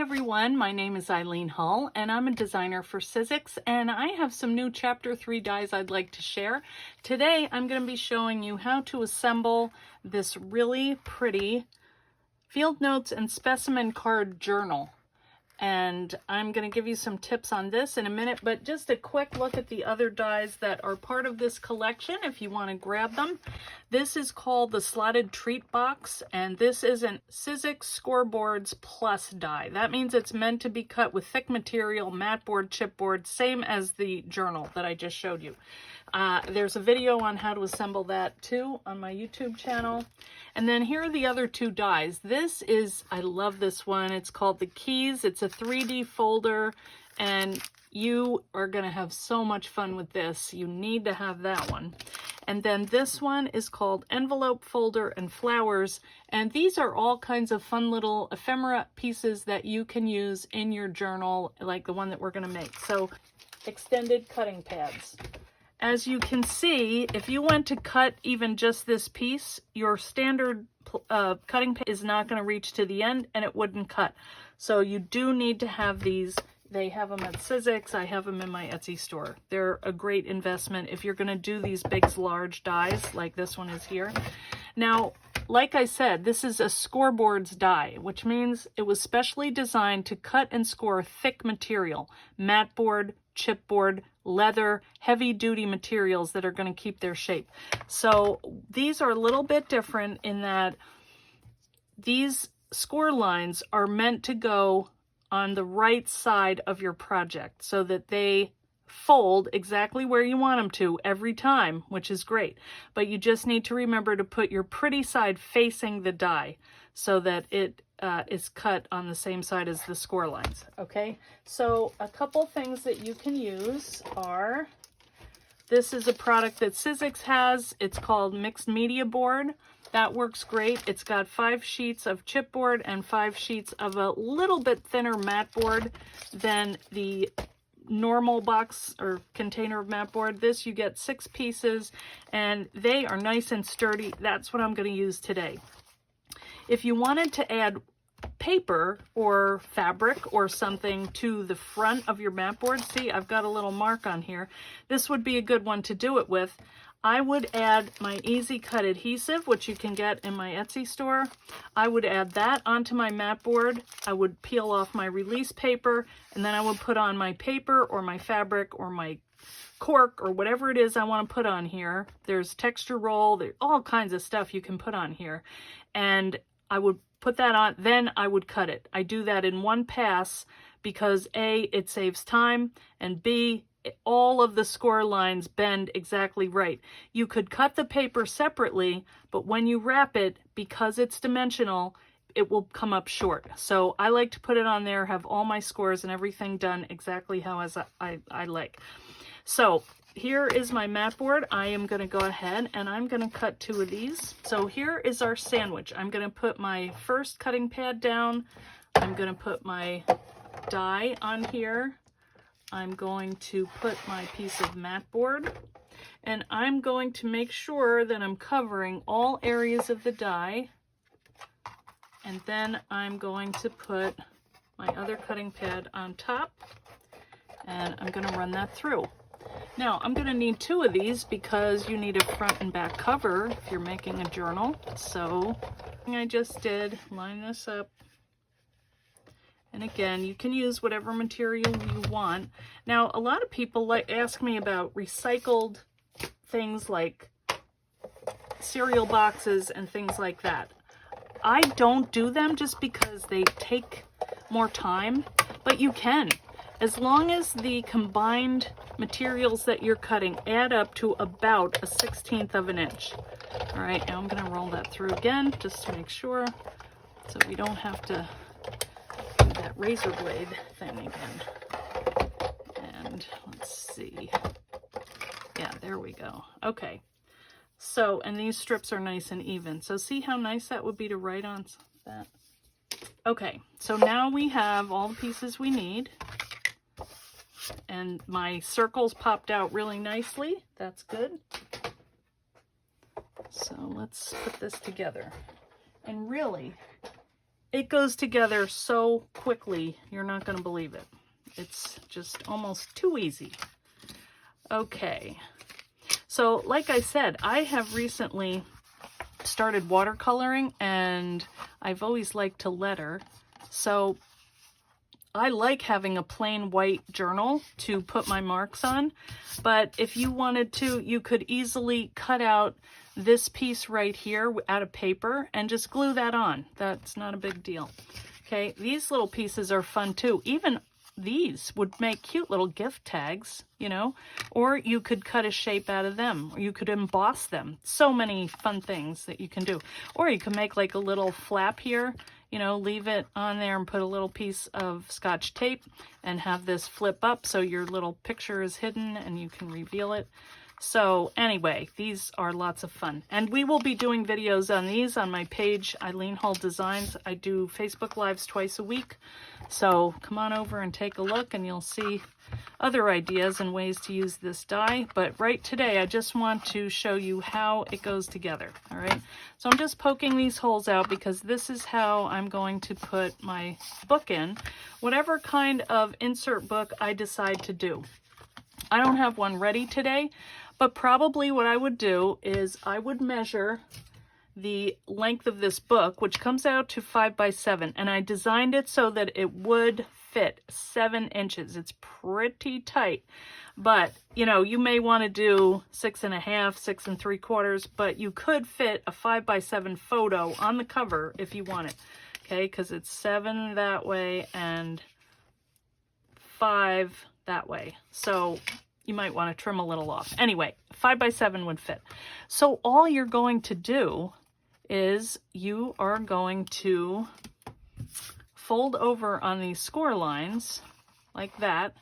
everyone, my name is Eileen Hull and I'm a designer for Sizzix, and I have some new Chapter 3 dies I'd like to share. Today I'm going to be showing you how to assemble this really pretty field notes and specimen card journal. And I'm going to give you some tips on this in a minute, but just a quick look at the other dies that are part of this collection if you want to grab them. This is called the Slotted Treat Box, and this is an Sizzix Scoreboards Plus die. That means it's meant to be cut with thick material, mat board, chipboard, same as the journal that I just showed you. There's a video on how to assemble that too on my YouTube channel. And then here are the other two dies. This is, I love this one. It's called the Keys. It's a 3D folder, and you are going to have so much fun with this. You need to have that one. And then this one is called Envelope Folder and Flowers. And these are all kinds of fun little ephemera pieces that you can use in your journal, like the one that we're going to make. So, extended cutting pads. As you can see, if you went to cut even just this piece, your standard cutting pad is not going to reach to the end and it wouldn't cut. So you do need to have these. They have them at Sizzix. I have them in my Etsy store. They're a great investment if you're going to do these big, large dies like this one is here. Now, like I said, this is a scoreboards die, which means it was specially designed to cut and score thick material, mat board, chipboard, leather, heavy-duty materials that are going to keep their shape. So these are a little bit different in that these score lines are meant to go on the right side of your project so that they fold exactly where you want them to every time, which is great. But you just need to remember to put your pretty side facing the die so that it is cut on the same side as the score lines. Okay, so a couple things that you can use are, this is a product that Sizzix has. It's called Mixed Media Board. That works great. It's got 5 sheets of chipboard and 5 sheets of a little bit thinner mat board than the normal box or container of mat board. This, you get 6 pieces and they are nice and sturdy. That's what I'm going to use today. If you wanted to add paper or fabric or something to the front of your mat board, see, I've got a little mark on here. This would be a good one to do it with. I would add my Easy Cut adhesive, which you can get in my Etsy store. I would add that onto my mat board. I would peel off my release paper, and then I would put on my paper or my fabric or my cork or whatever it is I want to put on here. There's texture roll, there's all kinds of stuff you can put on here. And I would put that on, then I would cut it. I do that in one pass because A, it saves time, and B, all of the score lines bend exactly right. You could cut the paper separately, but when you wrap it, because it's dimensional, it will come up short. So I like to put it on there, have all my scores and everything done exactly how I like. So here is my mat board. I am going to go ahead and I'm going to cut 2 of these. So here is our sandwich. I'm going to put my first cutting pad down. I'm going to put my die on here. I'm going to put my piece of mat board, and I'm going to make sure that I'm covering all areas of the die, and then I'm going to put my other cutting pad on top, and I'm going to run that through. Now, I'm going to need 2 of these because you need a front and back cover if you're making a journal. So I just did, line this up. And again, you can use whatever material you want. Now, a lot of people ask me about recycled things like cereal boxes and things like that. I don't do them just because they take more time, but you can. As long as the combined materials that you're cutting add up to about a 1/16 of an inch. All right, now I'm going to roll that through again just to make sure so we don't have to that razor blade thing again. And let's see. Yeah, there we go. Okay. So, and these strips are nice and even. So see how nice that would be to write on that? Okay, so now we have all the pieces we need. And my circles popped out really nicely. That's good. So let's put this together. And really, it goes together so quickly, you're not going to believe it. It's just almost too easy. Okay, so like I said, I have recently started watercoloring, and I've always liked to letter. So I like having a plain white journal to put my marks on, but if you wanted to, you could easily cut out this piece right here out of paper and just glue that on. That's not a big deal. Okay, these little pieces are fun too. Even these would make cute little gift tags, you know, or you could cut a shape out of them, or you could emboss them. So many fun things that you can do. Or you can make like a little flap here, you know, leave it on there and put a little piece of Scotch tape and have this flip up so your little picture is hidden and you can reveal it. So anyway, these are lots of fun. And we will be doing videos on these on my page, Eileen Hull Designs. I do Facebook Lives twice a week. So come on over and take a look and you'll see other ideas and ways to use this die. But right today, I just want to show you how it goes together. All right. So I'm just poking these holes out because this is how I'm going to put my book in, whatever kind of insert book I decide to do. I don't have one ready today, but probably what I would do is I would measure the length of this book, which comes out to 5 by 7, and I designed it so that it would fit 7 inches. It's pretty tight, but you know, you may want to do 6.5, 6 3/4, but you could fit a 5 by 7 photo on the cover if you want it. Okay, because it's 7 that way and 5 that way. So you might want to trim a little off. Anyway, 5 by 7 would fit. So all you're going to do is you are going to fold over on these score lines like that.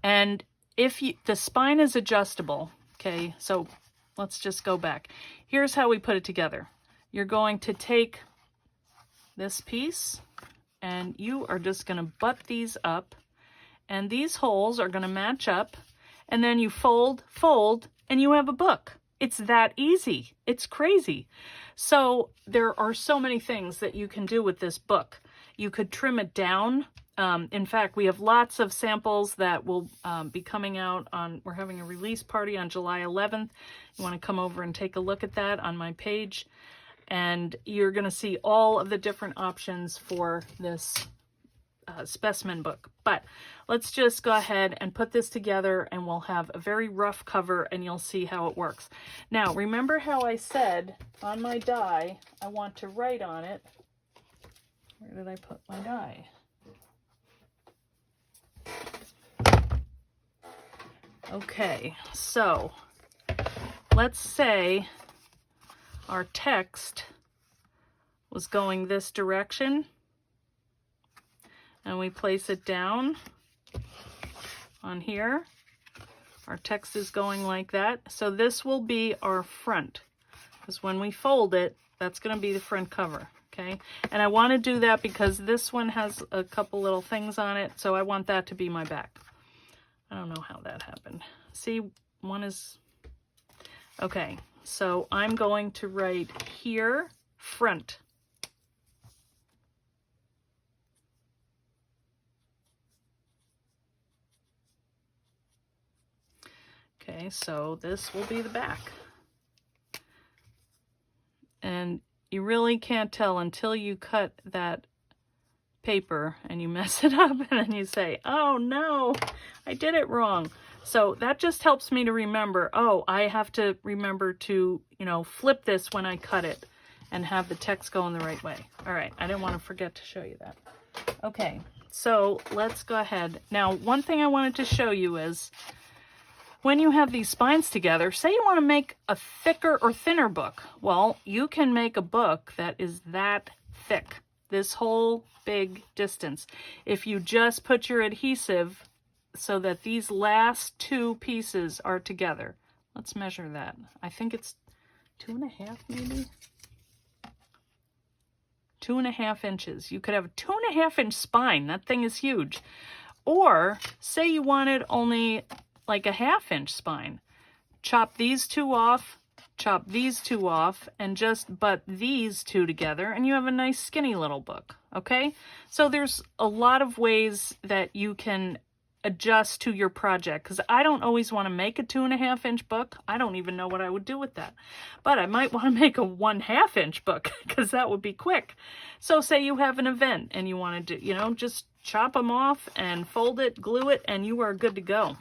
And if the spine is adjustable, okay, so let's just go back. Here's how we put it together. You're going to take this piece and you are just going to butt these up, and these holes are going to match up, and then you fold, and you have a book. It's that easy. It's crazy. So there are so many things that you can do with this book. You could trim it down. In fact, we have lots of samples that will be coming out on, we're having a release party on July 11th. You want to come over and take a look at that on my page. And you're going to see all of the different options for this specimen book. But let's just go ahead and put this together, and we'll have a very rough cover and you'll see how it works. Now, remember how I said on my die, I want to write on it. Where did I put my die? Okay, so let's say our text was going this direction, and we place it down on here. Our text is going like that. So this will be our front, because when we fold it, that's going to be the front cover, okay? And I want to do that because this one has a couple little things on it, so I want that to be my back. I don't know how that happened. See, one is... Okay, so I'm going to write here, front. Okay, so this will be the back. And you really can't tell until you cut that paper and you mess it up and then you say, oh no, I did it wrong. So that just helps me to remember, oh, I have to remember to, you know, flip this when I cut it and have the text go in the right way. All right, I didn't want to forget to show you that. Okay, so let's go ahead. Now, one thing I wanted to show you is when you have these spines together, say you want to make a thicker or thinner book. Well, you can make a book that is that thick, this whole big distance. If you just put your adhesive so that these last two pieces are together. Let's measure that. I think it's 2.5 maybe? 2.5 inches. You could have a 2.5 inch spine. That thing is huge. Or say you wanted only like a 1/2 inch spine. Chop these two off, chop these two off and just butt these two together, and you have a nice skinny little book, okay? So there's a lot of ways that you can adjust to your project, because I don't always want to make a 2.5-inch book. I don't even know what I would do with that, but I might want to make a 1/2-inch book, because that would be quick. So say you have an event and you want to do, you know, just chop them off and fold it, glue it, and you are good to go.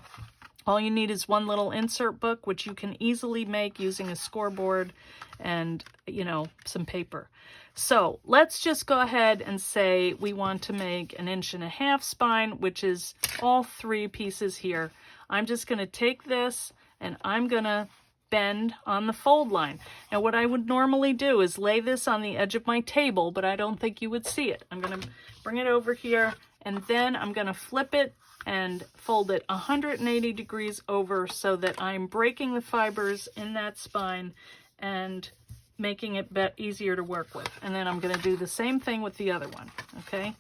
All you need is one little insert book, which you can easily make using a scoreboard and, you know, some paper. So let's just go ahead and say we want to make 1.5 inch spine, which is all 3 pieces here. I'm just going to take this and I'm going to bend on the fold line. Now what I would normally do is lay this on the edge of my table, but I don't think you would see it. I'm going to bring it over here, and then I'm going to flip it and fold it 180 degrees over so that I'm breaking the fibers in that spine and making it easier to work with. And then I'm going to do the same thing with the other one, okay?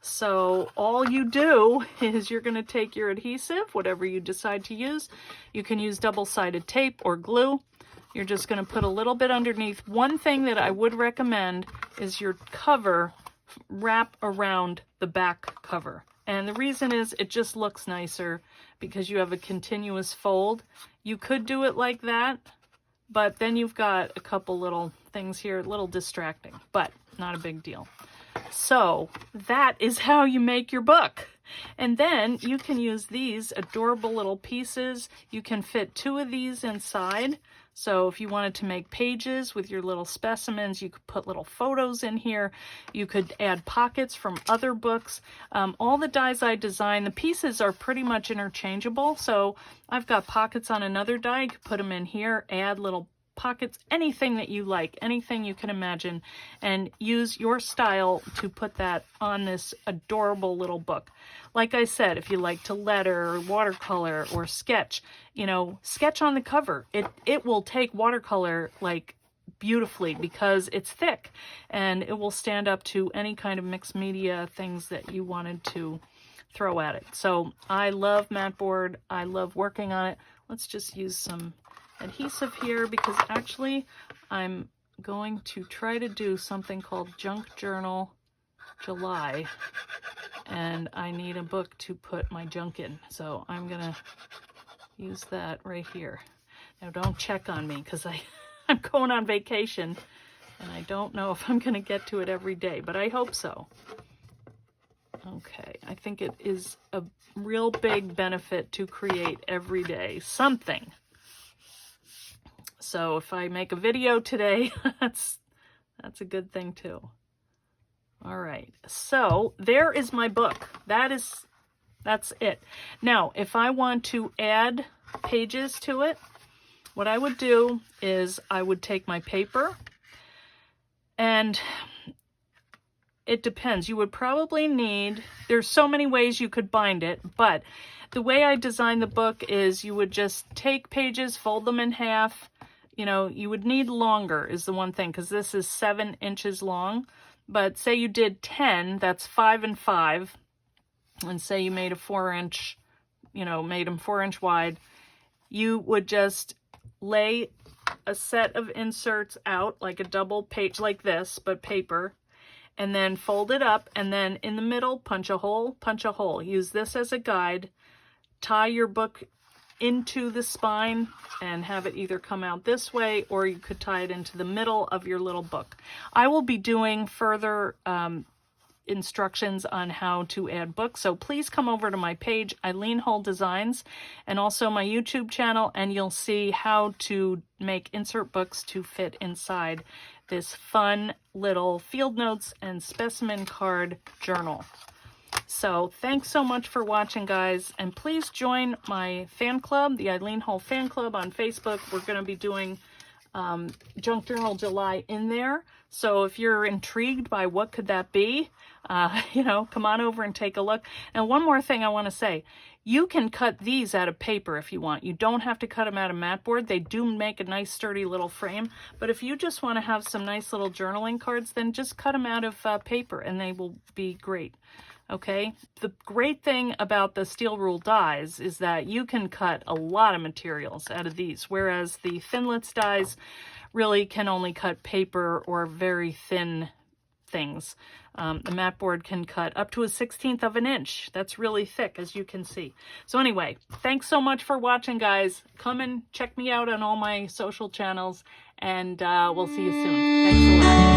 So all you do is you're going to take your adhesive, whatever you decide to use. You can use double-sided tape or glue. You're just going to put a little bit underneath. One thing that I would recommend is your cover wrap around the back cover. And the reason is it just looks nicer because you have a continuous fold. You could do it like that, but then you've got a couple little things here, a little distracting, but not a big deal. So that is how you make your book. And then you can use these adorable little pieces. You can fit 2 of these inside. So if you wanted to make pages with your little specimens, you could put little photos in here. You could add pockets from other books. All the dies I design, the pieces are pretty much interchangeable. So I've got pockets on another die. You could put them in here, add little pockets, anything that you like, anything you can imagine, and use your style to put that on this adorable little book. Like I said, if you like to letter or watercolor or sketch, you know, sketch on the cover. It will take watercolor like beautifully because it's thick, and it will stand up to any kind of mixed media things that you wanted to throw at it. So I love mat board. I love working on it. Let's just use some adhesive here, because actually I'm going to try to do something called Junk Journal July, and I need a book to put my junk in, so I'm gonna use that right here. Now don't check on me, because I'm going on vacation and I don't know if I'm gonna get to it every day, but I hope so. Okay, I think it is a real big benefit to create every day something. So if I make a video today, that's a good thing too. All right, so there is my book. That's it. Now, if I want to add pages to it, what I would do is I would take my paper, and it depends. You would probably need, there's so many ways you could bind it, but the way I designed the book is you would just take pages, fold them in half. You know, you would need longer is the one thing, because this is 7 inches long. But say you did 10, that's 5 and 5. And say you made a 4-inch, you know, made them 4-inch wide. You would just lay a set of inserts out, like a double page like this, but paper. And then fold it up, and then in the middle, punch a hole, punch a hole. Use this as a guide. Tie your book into the spine and have it either come out this way, or you could tie it into the middle of your little book. I will be doing further instructions on how to add books, so please come over to my page, Eileen Hull Designs, and also my YouTube channel, and you'll see how to make insert books to fit inside this fun little field notes and specimen card journal. So thanks so much for watching, guys, and please join my fan club, the Eileen Hull fan club on Facebook. We're going to be doing Junk Journal July in there. So if you're intrigued by what could that be, you know, come on over and take a look. And one more thing I want to say, you can cut these out of paper if you want. You don't have to cut them out of mat board. They do make a nice sturdy little frame. But if you just want to have some nice little journaling cards, then just cut them out of paper and they will be great. Okay, the great thing about the steel rule dies is that you can cut a lot of materials out of these, whereas the Thinlits dies really can only cut paper or very thin things. The mat board can cut up to 1/16 of an inch. That's really thick, as you can see. So anyway, thanks so much for watching, guys. Come and check me out on all my social channels, and we'll see you soon. Thanks a lot.